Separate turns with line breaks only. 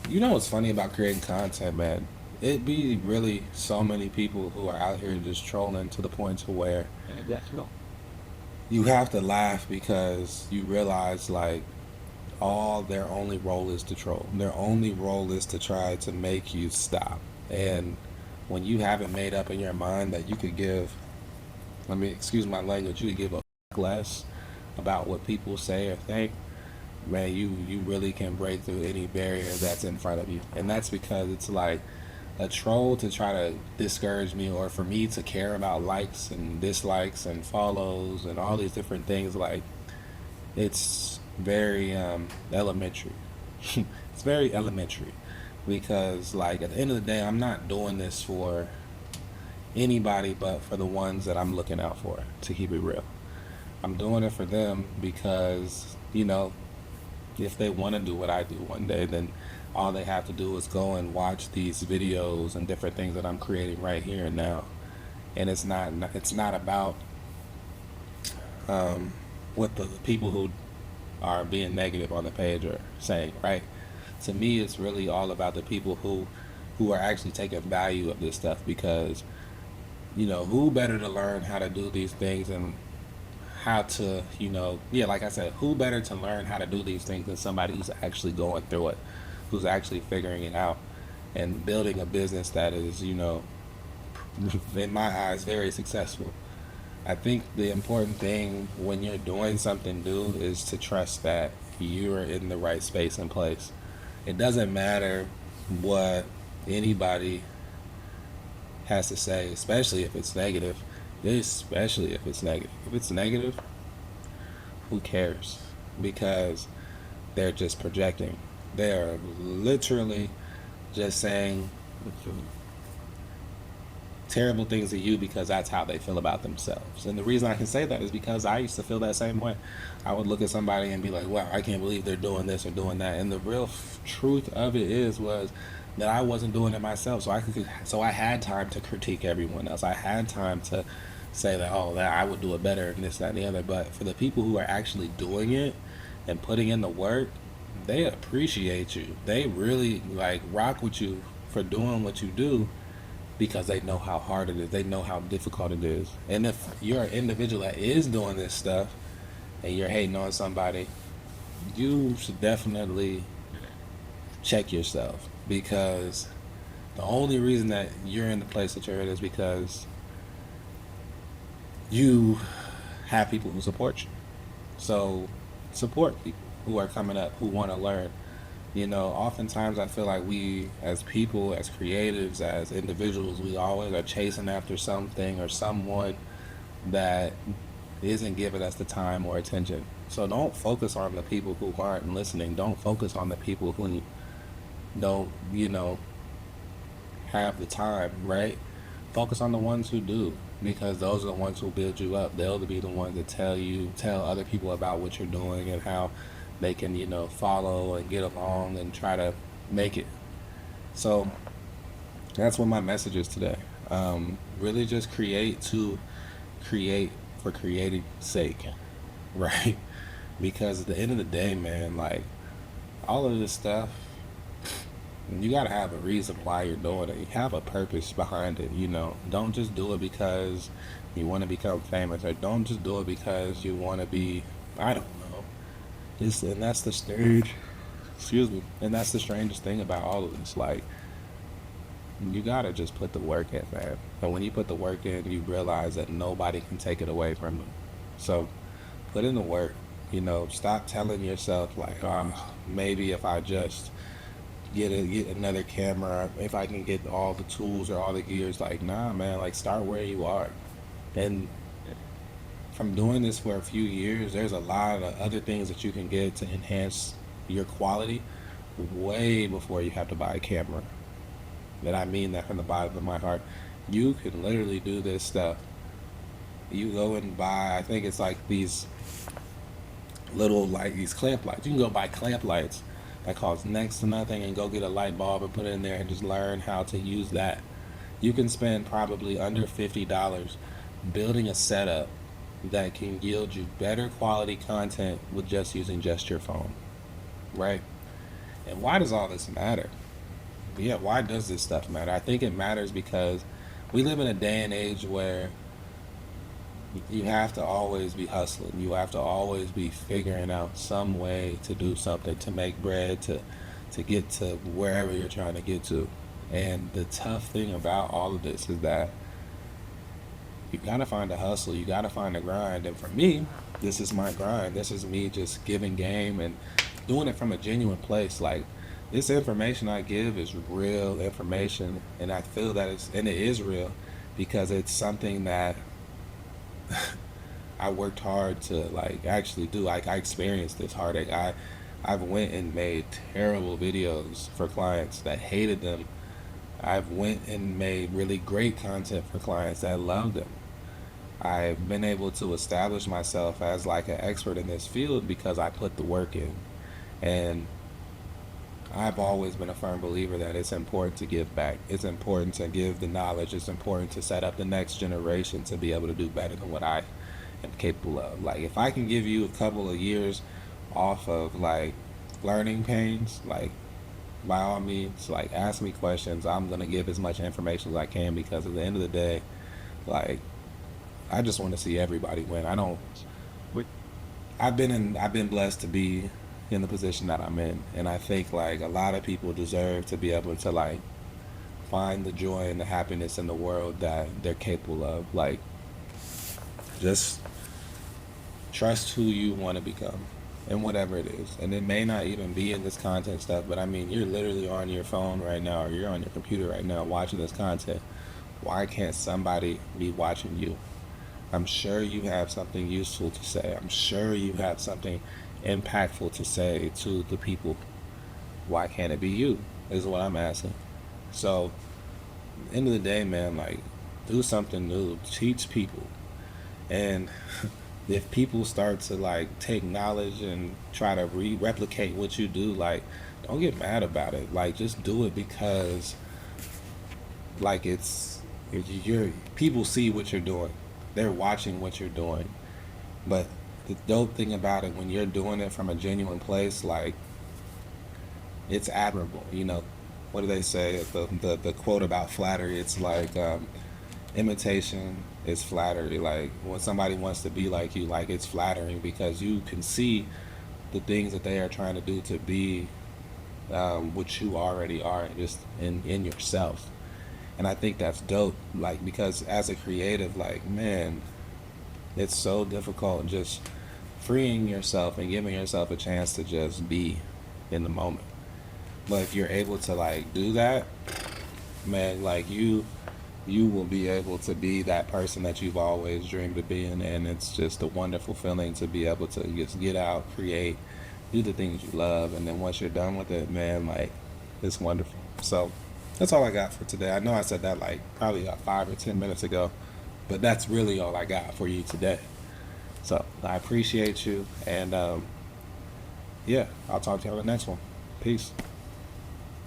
You know what's funny about creating content, man? It be really so many people who are out here just trolling to the point to where
Exactement.
you have to laugh because you realize like all their only role is to troll. Their only role is to try to make you stop. And when you haven't made up in your mind that you could give, let me excuse my language, you could give a less about what people say or think, man, you really can break through any barrier that's in front of you. And that's because it's like a troll to try to discourage me or for me to care about likes and dislikes and follows and all these different things. Like it's very elementary. It's very elementary because like at the end of the day, I'm not doing this for anybody but for the ones that I'm looking out for, to keep it real. I'm doing it for them because, if they want to do what I do one day, then all they have to do is go and watch these videos and different things that I'm creating right here and now. And it's not about what the people who are being negative on the page are saying, right? To me, it's really all about the people who are actually taking value of this stuff because who better to learn how to do these things and how to, yeah, like I said, who better to learn how to do these things than somebody who's actually going through it, who's actually figuring it out and building a business that is, in my eyes, very successful. I think the important thing when you're doing something new is to trust that you are in the right space and place. It doesn't matter what anybody has to say, especially if it's negative. Especially if it's negative. If it's negative, who cares? Because they're just projecting. They're literally just saying terrible things to you because that's how they feel about themselves. And the reason I can say that is because I used to feel that same way. I would look at somebody and be like, "Wow, I can't believe they're doing this or doing that." And the real truth of it was that I wasn't doing it myself. So I had time to critique everyone else. I had time to say that, "Oh, that I would do it better," and this, that, and the other. But for the people who are actually doing it and putting in the work, they appreciate you. They really like rock with you for doing what you do because they know how hard it is. They know how difficult it is. And if you're an individual that is doing this stuff and you're hating on somebody, you should definitely check yourself because the only reason that you're in the place that you're in is because you have people who support you. So support people who are coming up, who want to learn. Oftentimes I feel like we, as people, as creatives, as individuals, we always are chasing after something or someone that isn't giving us the time or attention. So don't focus on the people who aren't listening. Don't focus on the people who don't, have the time, right? Focus on the ones who do because those are the ones who build you up. They'll be the ones that tell other people about what you're doing and how they can, follow and get along and try to make it. So that's what my message is today. Really just create for creating sake, right? Because at the end of the day, man, like all of this stuff, you gotta have a reason why you're doing it. You have a purpose behind it, Don't just do it because you want to become famous, or don't just do it because you want to be, I don't know. And that's the stage. Excuse me. And that's the strangest thing about all of this. Like, you gotta just put the work in, man. And when you put the work in, you realize that nobody can take it away from you. So put in the work. Stop telling yourself like, maybe if I just get another camera, if I can get all the tools or all the gears, like, nah, man. Like, start where you are. And from doing this for a few years, there's a lot of other things that you can get to enhance your quality way before you have to buy a camera. And I mean that from the bottom of my heart. You can literally do this stuff. You go and buy, I think it's like these little, like these clamp lights. You can go buy clamp lights that cost next to nothing and go get a light bulb and put it in there and just learn how to use that. You can spend probably under $50 building a setup that can yield you better quality content with just using just your phone, right? And why does all this matter? Yeah, why does this stuff matter? I think it matters because we live in a day and age where you have to always be hustling. You have to always be figuring out some way to do something, to make bread, to get to wherever you're trying to get to. And the tough thing about all of this is that you gotta find a hustle, you gotta find a grind. And for me, this is my grind. This is me just giving game and doing it from a genuine place. Like, this information I give is real information, and I feel that it is real because it's something that I worked hard to like actually do. Like, I experienced this heartache. I've went and made terrible videos for clients that hated them. I've went and made really great content for clients that loved them. I've been able to establish myself as like an expert in this field because I put the work in. And I've always been a firm believer that it's important to give back. It's important to give the knowledge. It's important to set up the next generation to be able to do better than what I am capable of. Like, if I can give you a couple of years off of like learning pains, like, by all means, like, ask me questions. I'm gonna give as much information as I can because at the end of the day, like, I just want to see everybody win. I don't.
Wait,
I've been blessed to be in the position that I'm in, and I think like a lot of people deserve to be able to like find the joy and the happiness in the world that they're capable of. Like, just trust who you want to become and whatever it is. And it may not even be in this content stuff, but I mean, you're literally on your phone right now or you're on your computer right now watching this content. Why can't somebody be watching you? I'm sure you have something useful to say. I'm sure you have something impactful to say to the people. Why can't it be you? Is what I'm asking. So, end of the day, man, like, do something new. Teach people. And if people start to like take knowledge and try to replicate what you do, like, don't get mad about it. Like, just do it because like you're people see what you're doing. They're watching what you're doing. But the dope thing about it, when you're doing it from a genuine place, like, it's admirable. You know, what do they say? The quote about flattery, it's like imitation is flattery. Like, when somebody wants to be like you, like, it's flattering because you can see the things that they are trying to do to be what you already are, just in yourself. And I think that's dope, like, because as a creative, like, man, it's so difficult just freeing yourself and giving yourself a chance to just be in the moment. But if you're able to like do that, man, like, you will be able to be that person that you've always dreamed of being. And it's just a wonderful feeling to be able to just get out, create, do the things you love, and then once you're done with it, man, like, it's wonderful. So that's all I got for today. I know I said that like probably about 5 or 10 minutes ago, but that's really all I got for you today. So I appreciate you, and yeah, I'll talk to you on the next one. Peace.